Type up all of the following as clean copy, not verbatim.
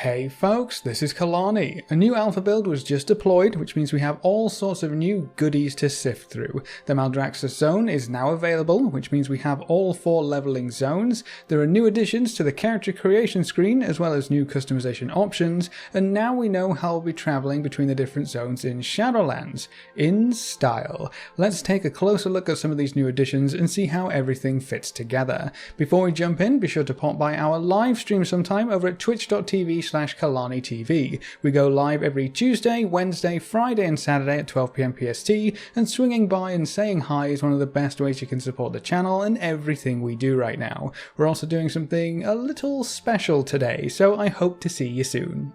Hey folks, this is Kalani. A new alpha build was just deployed, which means we have all sorts of new goodies to sift through. The Maldraxxus zone is now available, which means we have all 4 leveling zones. There are new additions to the character creation screen, as well as new customization options, and now we know how we'll be traveling between the different zones in Shadowlands, in style. Let's take a closer look at some of these new additions and see how everything fits together. Before we jump in, be sure to pop by our live stream sometime over at twitch.tv/KalaniTV. We go live every Tuesday, Wednesday, Friday and Saturday at 12 PM PST, and swinging by and saying hi is one of the best ways you can support the channel and everything we do right now. We're also doing something a little special today, so I hope to see you soon.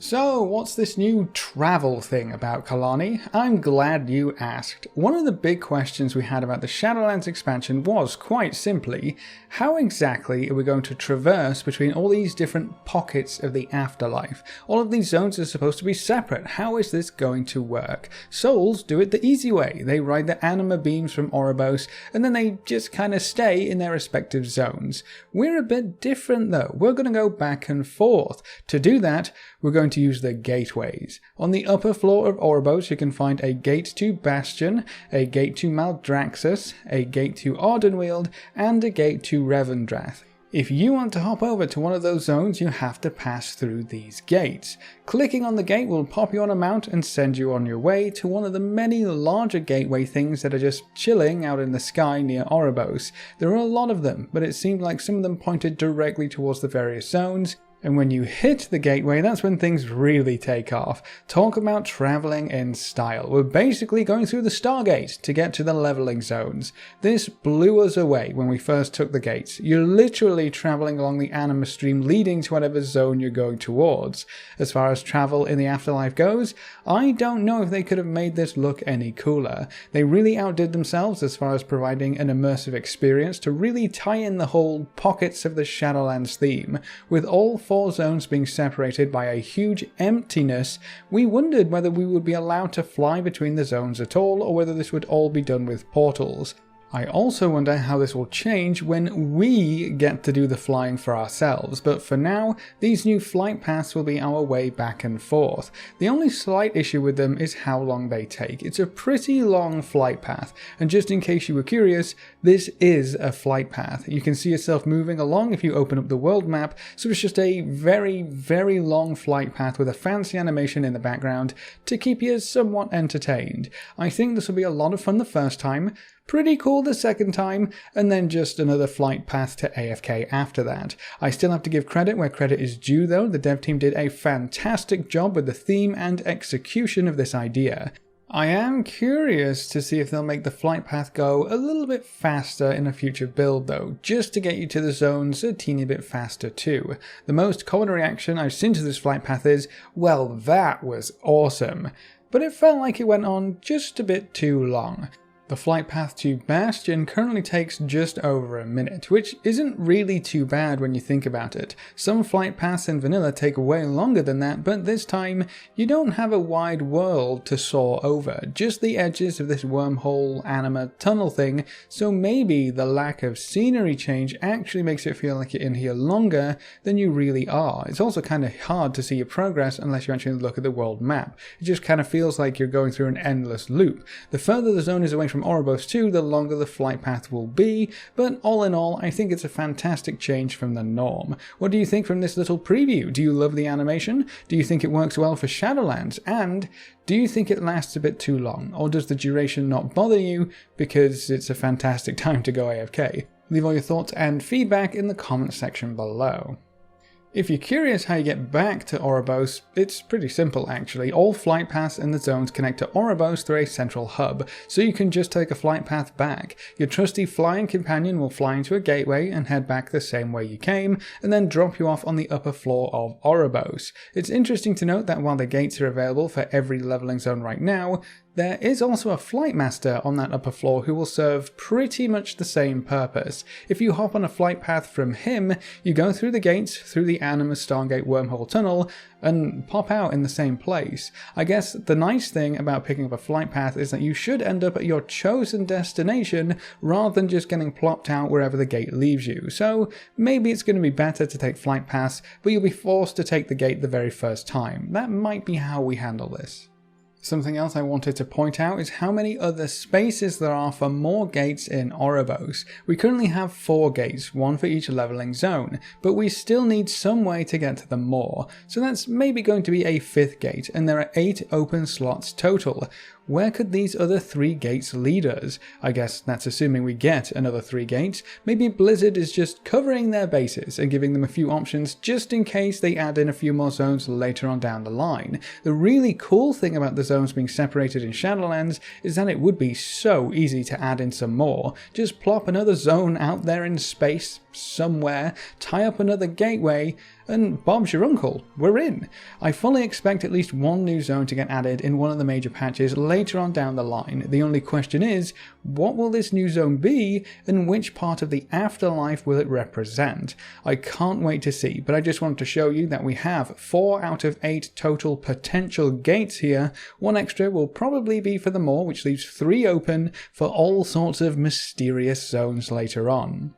So, what's this new travel thing about, Kalani? I'm glad you asked. One of the big questions we had about the Shadowlands expansion was, quite simply, how exactly are we going to traverse between all these different pockets of the afterlife? All of these zones are supposed to be separate. How is this going to work? Souls do it the easy way. They ride the anima beams from Oribos, and then they just kind of stay in their respective zones. We're a bit different though. We're going to go back and forth. To do that, we're going to use the gateways. On the upper floor of Oribos, you can find a gate to Bastion, a gate to Maldraxxus, a gate to Ardenweald, and a gate to Revendreth. If you want to hop over to one of those zones, you have to pass through these gates. Clicking on the gate will pop you on a mount and send you on your way to one of the many larger gateway things that are just chilling out in the sky near Oribos. There are a lot of them, but it seemed like some of them pointed directly towards the various zones. And when you hit the gateway, that's when things really take off. Talk about traveling in style. We're basically going through the Stargate to get to the leveling zones. This blew us away when we first took the gates. You're literally traveling along the anima stream leading to whatever zone you're going towards. As far as travel in the afterlife goes, I don't know if they could have made this look any cooler. They really outdid themselves as far as providing an immersive experience to really tie in the whole pockets of the Shadowlands theme. With all 4 zones being separated by a huge emptiness, we wondered whether we would be allowed to fly between the zones at all, or whether this would all be done with portals. I also wonder how this will change when we get to do the flying for ourselves, but for now, these new flight paths will be our way back and forth. The only slight issue with them is how long they take. It's a pretty long flight path, and just in case you were curious, this is a flight path. You can see yourself moving along if you open up the world map, so it's just a very, very long flight path with a fancy animation in the background to keep you somewhat entertained. I think this will be a lot of fun the first time, pretty cool the second time, and then just another flight path to AFK after that. I still have to give credit where credit is due though. The dev team did a fantastic job with the theme and execution of this idea. I am curious to see if they'll make the flight path go a little bit faster in a future build though, just to get you to the zones a teeny bit faster too. The most common reaction I've seen to this flight path is, well, that was awesome, but it felt like it went on just a bit too long. The flight path to Bastion currently takes just over a minute, which isn't really too bad when you think about it. Some flight paths in vanilla take way longer than that, but this time you don't have a wide world to soar over, just the edges of this wormhole anima tunnel thing, so maybe the lack of scenery change actually makes it feel like you're in here longer than you really are. It's also kind of hard to see your progress unless you actually look at the world map. It just kind of feels like you're going through an endless loop. The further the zone is away from Oribos 2, the longer the flight path will be, but all in all, I think it's a fantastic change from the norm. What do you think from this little preview? Do you love the animation? Do you think it works well for Shadowlands? And do you think it lasts a bit too long? Or does the duration not bother you because it's a fantastic time to go AFK? Leave all your thoughts and feedback in the comment section below. If you're curious how you get back to Oribos, it's pretty simple actually. All flight paths in the zones connect to Oribos through a central hub, so you can just take a flight path back. Your trusty flying companion will fly into a gateway and head back the same way you came, and then drop you off on the upper floor of Oribos. It's interesting to note that while the gates are available for every leveling zone right now, There is also a flight master on that upper floor who will serve pretty much the same purpose. If you hop on a flight path from him, you go through the gates, through the Animus Stargate wormhole tunnel, and pop out in the same place. I guess the nice thing about picking up a flight path is that you should end up at your chosen destination rather than just getting plopped out wherever the gate leaves you. So maybe it's going to be better to take flight paths, but you'll be forced to take the gate the very first time. That might be how we handle this. Something else I wanted to point out is how many other spaces there are for more gates in Oribos. We currently have 4 gates, one for each leveling zone, but we still need some way to get to them more. So that's maybe going to be a 5th gate, and there are 8 open slots total. Where could these other 3 gates lead us? I guess that's assuming we get another 3 gates. Maybe Blizzard is just covering their bases and giving them a few options just in case they add in a few more zones later on down the line. The really cool thing about the zones being separated in Shadowlands is that it would be so easy to add in some more. Just plop another zone out there in space somewhere, tie up another gateway, and Bob's your uncle, we're in. I fully expect at least one new zone to get added in one of the major patches later on down the line. The only question is, what will this new zone be, and which part of the afterlife will it represent? I can't wait to see, but I just wanted to show you that we have 4 out of 8 total potential gates here. 1 extra will probably be for the Maw, which leaves 3 open for all sorts of mysterious zones later on.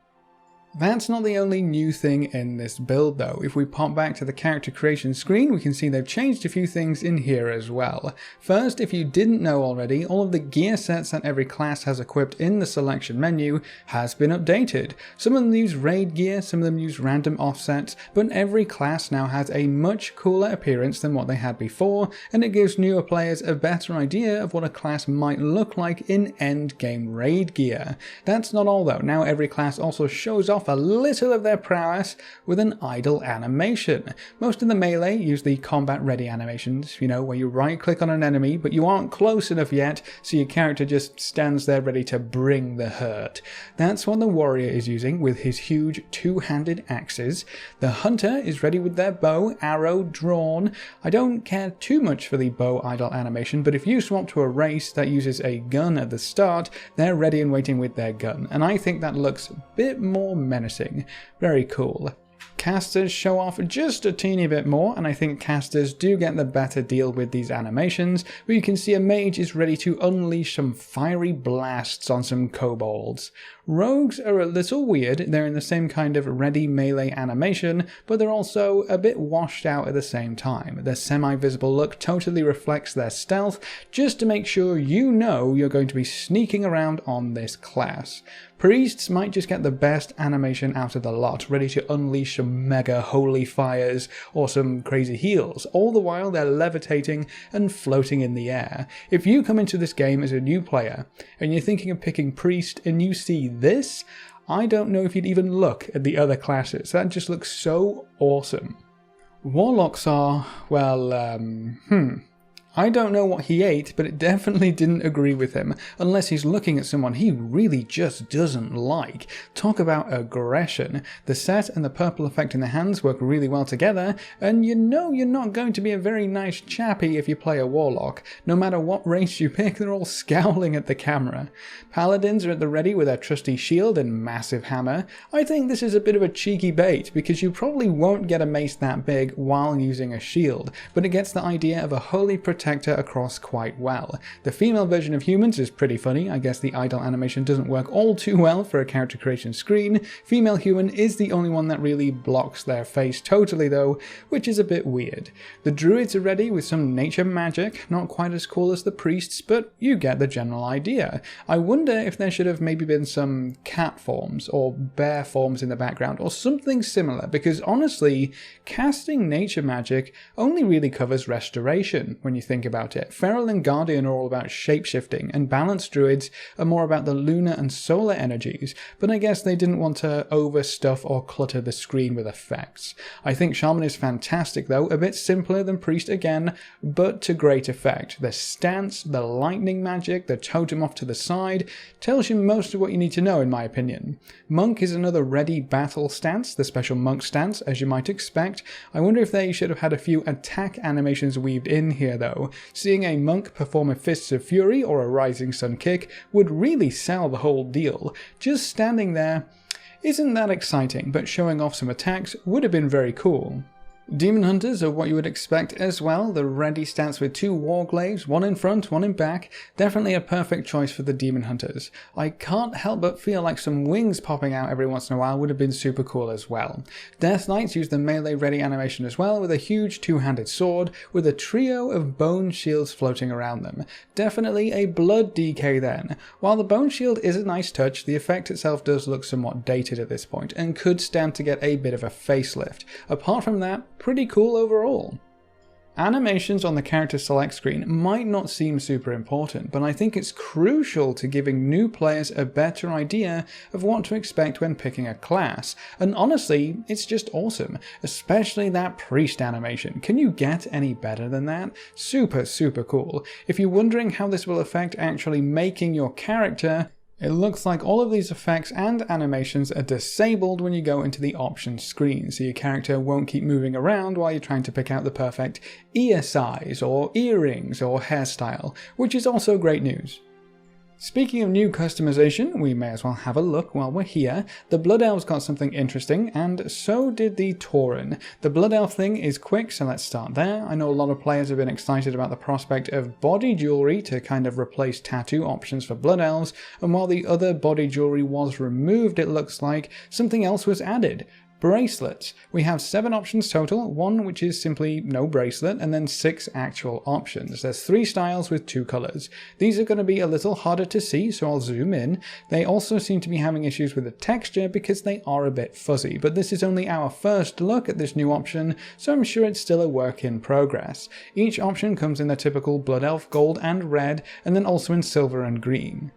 That's not the only new thing in this build though. If we pop back to the character creation screen, we can see they've changed a few things in here as well. First, if you didn't know already, all of the gear sets that every class has equipped in the selection menu has been updated. Some of them use raid gear, some of them use random offsets, but every class now has a much cooler appearance than what they had before, and it gives newer players a better idea of what a class might look like in endgame raid gear. That's not all though. Now every class also shows off a little of their prowess with an idle animation. Most of the melee use the combat ready animations, you know, where you right click on an enemy but you aren't close enough yet, so your character just stands there ready to bring the hurt. That's what the warrior is using with his huge 2-handed axes. The hunter is ready with their bow, arrow drawn. I don't care too much for the bow idle animation, but if you swap to a race that uses a gun at the start, they're ready and waiting with their gun, and I think that looks a bit more menacing. Very cool. Casters show off just a teeny bit more, and I think casters do get the better deal with these animations, but you can see a mage is ready to unleash some fiery blasts on some kobolds. Rogues are a little weird. They're in the same kind of ready melee animation, but they're also a bit washed out at the same time. Their semi-visible look totally reflects their stealth, just to make sure you know you're going to be sneaking around on this class. Priests might just get the best animation out of the lot, ready to unleash some mega holy fires or some crazy heals, all the while they're levitating and floating in the air. If you come into this game as a new player and you're thinking of picking priest and you see this, I don't know if you'd even look at the other classes. That just looks so awesome. Warlocks are, well, I don't know what he ate, but it definitely didn't agree with him, unless he's looking at someone he really just doesn't like. Talk about aggression. The set and the purple effect in the hands work really well together, and you know you're not going to be a very nice chappy if you play a warlock. No matter what race you pick, they're all scowling at the camera. Paladins are at the ready with their trusty shield and massive hammer. I think this is a bit of a cheeky bait, because you probably won't get a mace that big while using a shield, but it gets the idea of a holy protector across quite well. The female version of humans is pretty funny. I guess the idle animation doesn't work all too well for a character creation screen. Female human is the only one that really blocks their face totally though, which is a bit weird. The druids are ready with some nature magic, not quite as cool as the priests, but you get the general idea. I wonder if there should have maybe been some cat forms or bear forms in the background or something similar, because honestly, casting nature magic only really covers restoration when you think about it. Feral and Guardian are all about shapeshifting, and balanced druids are more about the lunar and solar energies, but I guess they didn't want to overstuff or clutter the screen with effects. I think Shaman is fantastic though, a bit simpler than Priest again, but to great effect. The stance, the lightning magic, the totem off to the side, tells you most of what you need to know in my opinion. Monk is another ready battle stance, the special monk stance as you might expect. I wonder if they should have had a few attack animations weaved in here though. video. Seeing a monk perform a Fists of Fury or a Rising Sun kick would really sell the whole deal. Just standing there isn't that exciting, but showing off some attacks would have been very cool. Demon Hunters are what you would expect as well, the ready stance with 2 Warglaives, one in front, one in back, definitely a perfect choice for the Demon Hunters. I can't help but feel like some wings popping out every once in a while would have been super cool as well. Death Knights use the melee ready animation as well, with a huge 2-handed sword, with a trio of bone shields floating around them. Definitely a blood DK then. While the bone shield is a nice touch, the effect itself does look somewhat dated at this point, and could stand to get a bit of a facelift. Apart from that, pretty cool overall. Animations on the character select screen might not seem super important, but I think it's crucial to giving new players a better idea of what to expect when picking a class, and honestly, it's just awesome, especially that priest animation. Can you get any better than that? Super cool. If you're wondering how this will affect actually making your character, it looks like all of these effects and animations are disabled when you go into the options screen, so your character won't keep moving around while you're trying to pick out the perfect ear size or earrings or hairstyle, which is also great news. Speaking of new customization, we may as well have a look while we're here. The Blood Elves got something interesting, and so did the Tauren. The Blood Elf thing is quick, so let's start there. I know a lot of players have been excited about the prospect of body jewelry to kind of replace tattoo options for Blood Elves, and while the other body jewelry was removed, it looks like something else was added. Bracelets. We have 7 options total, 1 which is simply no bracelet, and then 6 actual options. There's 3 styles with 2 colours. These are going to be a little harder to see, so I'll zoom in. They also seem to be having issues with the texture because they are a bit fuzzy, but this is only our first look at this new option, so I'm sure it's still a work in progress. Each option comes in the typical Blood Elf gold and red, and then also in silver and green.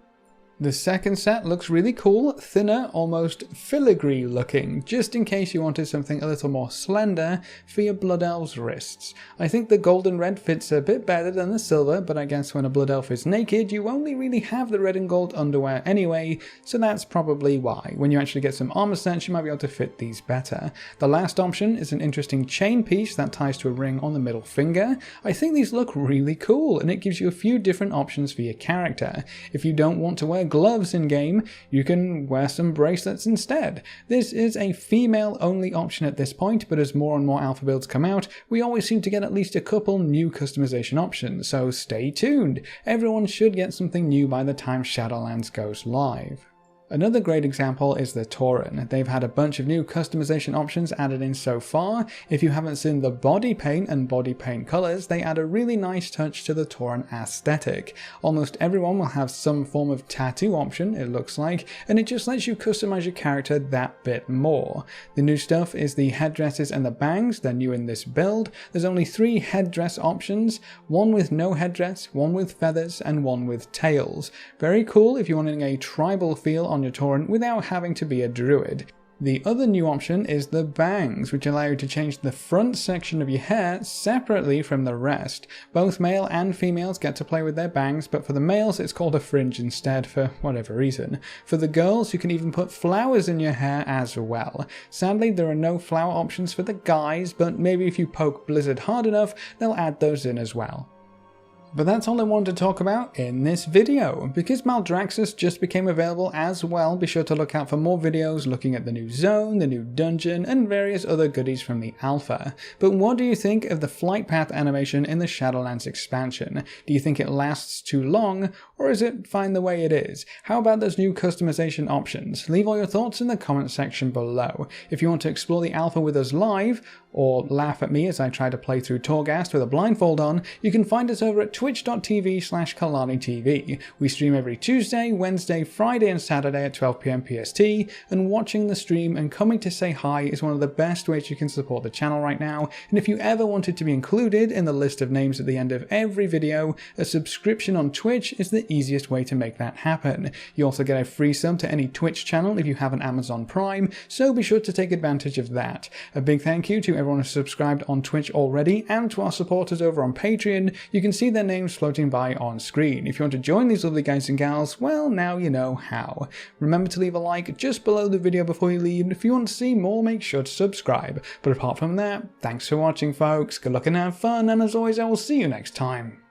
The second set looks really cool, thinner, almost filigree looking, just in case you wanted something a little more slender for your Blood Elf's wrists. I think the gold and red fits a bit better than the silver, but I guess when a Blood Elf is naked, you only really have the red and gold underwear anyway, so that's probably why. When you actually get some armor sets, you might be able to fit these better. The last option is an interesting chain piece that ties to a ring on the middle finger. I think these look really cool, and it gives you a few different options for your character. If you don't want to wear gloves in game, you can wear some bracelets instead. This is a female only option at this point, but as more and more alpha builds come out, we always seem to get at least a couple new customization options, so stay tuned. Everyone should get something new by the time Shadowlands goes live. Another great example is the Tauren. They've had a bunch of new customization options added in so far. If you haven't seen the body paint and body paint colours, they add a really nice touch to the Tauren aesthetic. Almost everyone will have some form of tattoo option, it looks like, and it just lets you customize your character that bit more. The new stuff is the headdresses and the bangs. They're new in this build. There's only 3 headdress options, one with no headdress, one with feathers, and one with tails. Very cool if you're wanting a tribal feel on your Tauren without having to be a druid. The other new option is the bangs, which allow you to change the front section of your hair separately from the rest. Both male and females get to play with their bangs, but for the males it's called a fringe instead for whatever reason. For the girls, you can even put flowers in your hair as well. Sadly, there are no flower options for the guys, but maybe if you poke Blizzard hard enough, they'll add those in as well. But that's all I wanted to talk about in this video. Because Maldraxxus just became available as well, be sure to look out for more videos looking at the new zone, the new dungeon, and various other goodies from the alpha. But what do you think of the flight path animation in the Shadowlands expansion? Do you think it lasts too long, or is it fine the way it is? How about those new customization options? Leave all your thoughts in the comment section below. If you want to explore the alpha with us live, or laugh at me as I try to play through Torghast with a blindfold on, you can find us over at twitch.tv/KalaniTV. We stream every Tuesday, Wednesday, Friday and Saturday at 12 PM PST, and watching the stream and coming to say hi is one of the best ways you can support the channel right now, and if you ever wanted to be included in the list of names at the end of every video, a subscription on Twitch is the easiest way to make that happen. You also get a free sub to any Twitch channel if you have an Amazon Prime, so be sure to take advantage of that. A big thank you to everyone who's subscribed on Twitch already, and to our supporters over on Patreon. You can see their names floating by on screen. If you want to join these lovely guys and gals, well, now you know how. Remember to leave a like just below the video before you leave, and if you want to see more, make sure to subscribe. But apart from that, thanks for watching folks, good luck and have fun, and as always I will see you next time.